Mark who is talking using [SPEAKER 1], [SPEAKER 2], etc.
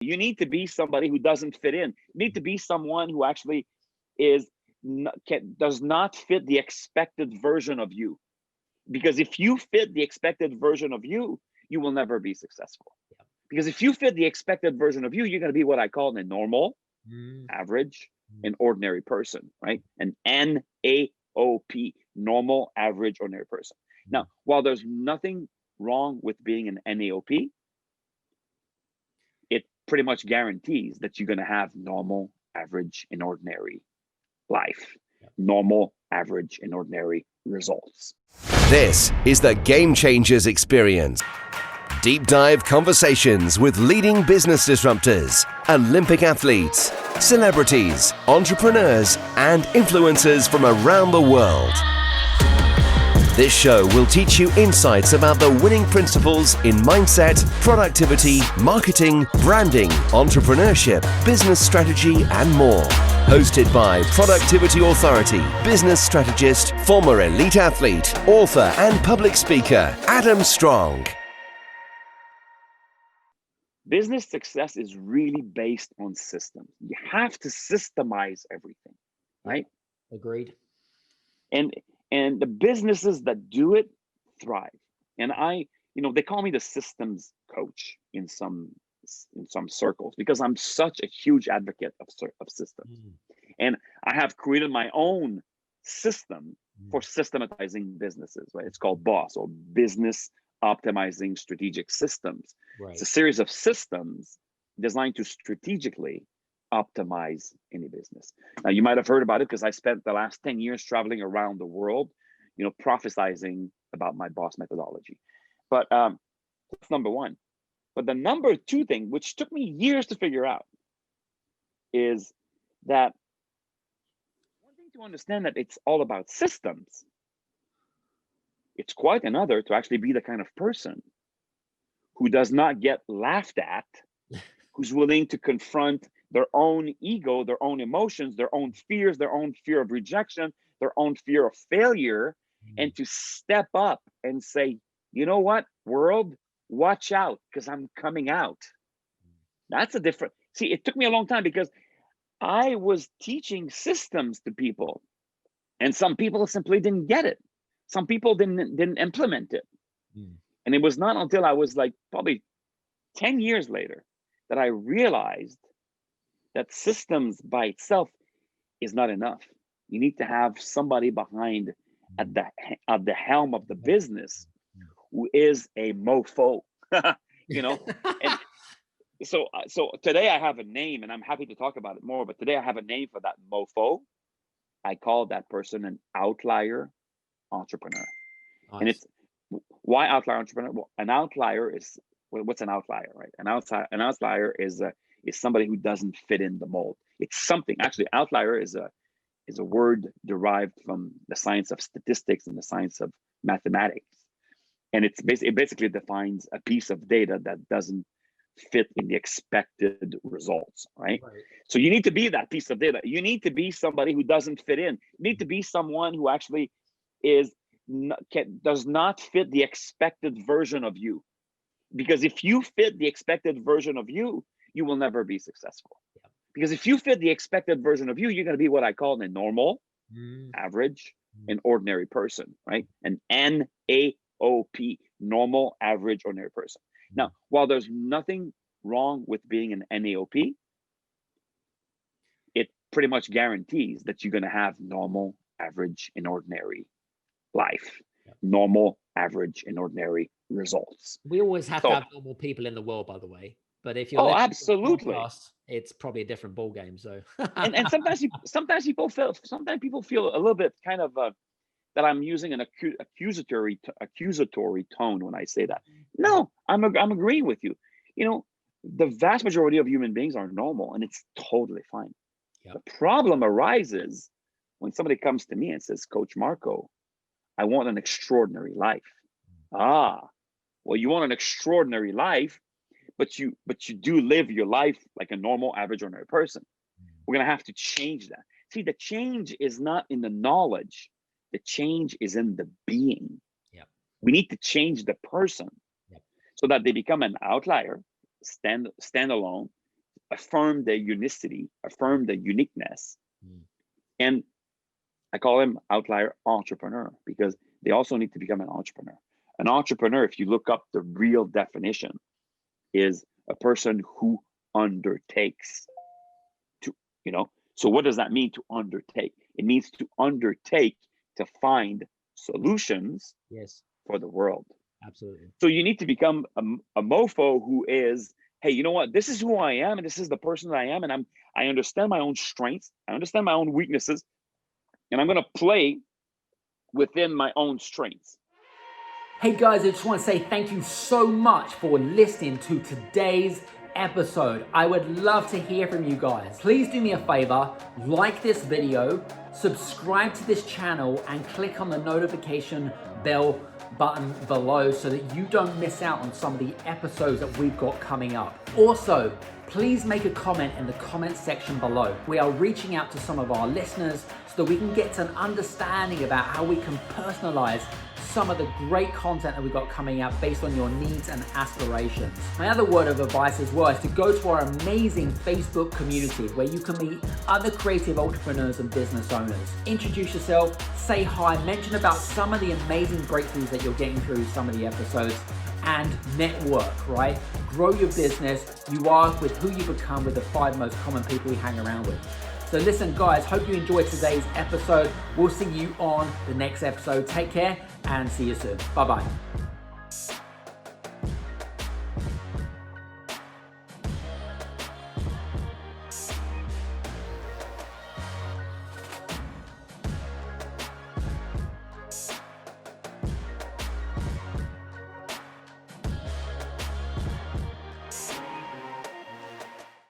[SPEAKER 1] You need to be somebody who doesn't fit in. You need to be someone who actually is does not fit the expected version of you. Because if you fit the expected version of you, you will never be successful.
[SPEAKER 2] Yeah.
[SPEAKER 1] Because if you fit the expected version of you, you're going to be what I call a normal, average, an ordinary person, right? An NAOP, normal, average, ordinary person. Now, while there's nothing wrong with being an NAOP, it pretty much guarantees that you're going to have normal, average, and ordinary life. Normal, average, and ordinary results.
[SPEAKER 3] This is the Game Changers Experience. Deep dive conversations with leading business disruptors, Olympic athletes, celebrities, entrepreneurs, and influencers from around the world. This show will teach you insights about the winning principles in mindset, productivity, marketing, branding, entrepreneurship, business strategy, and more. Hosted by productivity authority, business strategist, former elite athlete, author, and public speaker, Adam Strong.
[SPEAKER 1] Business success is really based on systems. You have to systemize everything, right?
[SPEAKER 2] Agreed.
[SPEAKER 1] And the businesses that do it thrive. And they call me the systems coach in some circles because I'm such a huge advocate of systems. And I have created my own system for systematizing businesses, right? It's called BOSS, or Business Optimizing Strategic Systems.
[SPEAKER 2] Right.
[SPEAKER 1] It's a series of systems designed to strategically optimize any business. Now, you might have heard about it because I spent the last 10 years traveling around the world, prophesizing about my BOSS methodology. But that's number one. But the number two thing, which took me years to figure out, is that one thing to understand that it's all about systems. It's quite another to actually be the kind of person who does not get laughed at, who's willing to confront their own ego, their own emotions, their own fears, their own fear of rejection, their own fear of failure, and to step up and say, you know what, world, watch out, because I'm coming out. That's a different, see, it took me a long time because I was teaching systems to people, and some people simply didn't get it. Some people didn't implement it. And it was not until I was like probably 10 years later that I realized that systems by itself is not enough. You need to have somebody behind at the helm of the business who is a mofo, And so today I have a name, and I'm happy to talk about it more. But today I have a name for that mofo. I call that person an outlier entrepreneur. Nice. And it's why outlier entrepreneur? Well, an outlier is, what's an outlier, right? An outlier is somebody who doesn't fit in the mold. It's something. Actually, outlier is a word derived from the science of statistics and the science of mathematics, and it basically defines a piece of data that doesn't fit in the expected results, right? So you need to be that piece of data. You need to be somebody who doesn't fit in. You need to be someone who actually does not fit the expected version of you. Because if you fit the expected version of you, you will never be successful. Because if you fit the expected version of you, you're going to be what I call a normal, average, and ordinary person, right? An NAOP, normal, average, ordinary person. Now, while there's nothing wrong with being an NAOP, it pretty much guarantees that you're going to have normal, average, and ordinary life. Normal, average, and ordinary results.
[SPEAKER 2] We always have to have normal people in the world, by the way. But if you're
[SPEAKER 1] absolutely,
[SPEAKER 2] podcast, it's probably a different ball game. So
[SPEAKER 1] and sometimes people feel a little bit kind of that I'm using an accusatory tone when I say that. No, I'm agreeing with you. The vast majority of human beings are normal, and it's totally fine. The problem arises when somebody comes to me and says, Coach Marco, I want an extraordinary life. Well, you want an extraordinary life, but you do live your life like a normal, average, ordinary person. We're going to have to change that. See, the change is not in the knowledge. The change is in the being. We need to change the person so that they become an outlier, stand alone, affirm their unicity, affirm their uniqueness.
[SPEAKER 2] Mm.
[SPEAKER 1] And I call them outlier entrepreneur because they also need to become an entrepreneur. An entrepreneur, if you look up the real definition, is a person who undertakes to, so what does that mean to undertake? It means to undertake to find solutions
[SPEAKER 2] Yes,
[SPEAKER 1] for the world.
[SPEAKER 2] absolutely.
[SPEAKER 1] So you need to become a mofo who is, hey, you know what? This is who I am, and this is the person that I am, and I understand my own strengths, I understand my own weaknesses, and I'm gonna play within my own strengths.
[SPEAKER 4] Hey guys, I just want to say thank you so much for listening to today's episode. I would love to hear from you guys. Please do me a favor, like this video, subscribe to this channel, and click on the notification bell button below so that you don't miss out on some of the episodes that we've got coming up. Also, please make a comment in the comment section below. We are reaching out to some of our listeners so that we can get an understanding about how we can personalize some of the great content that we've got coming out based on your needs and aspirations. My other word of advice as well is to go to our amazing Facebook community where you can meet other creative entrepreneurs and business owners. Introduce yourself, say hi, mention about some of the amazing breakthroughs that you're getting through some of the episodes, and network, right? Grow your business. You are with who you become with the 5 most common people you hang around with. So listen, guys, hope you enjoyed today's episode. We'll see you on the next episode. Take care and see you soon. Bye-bye.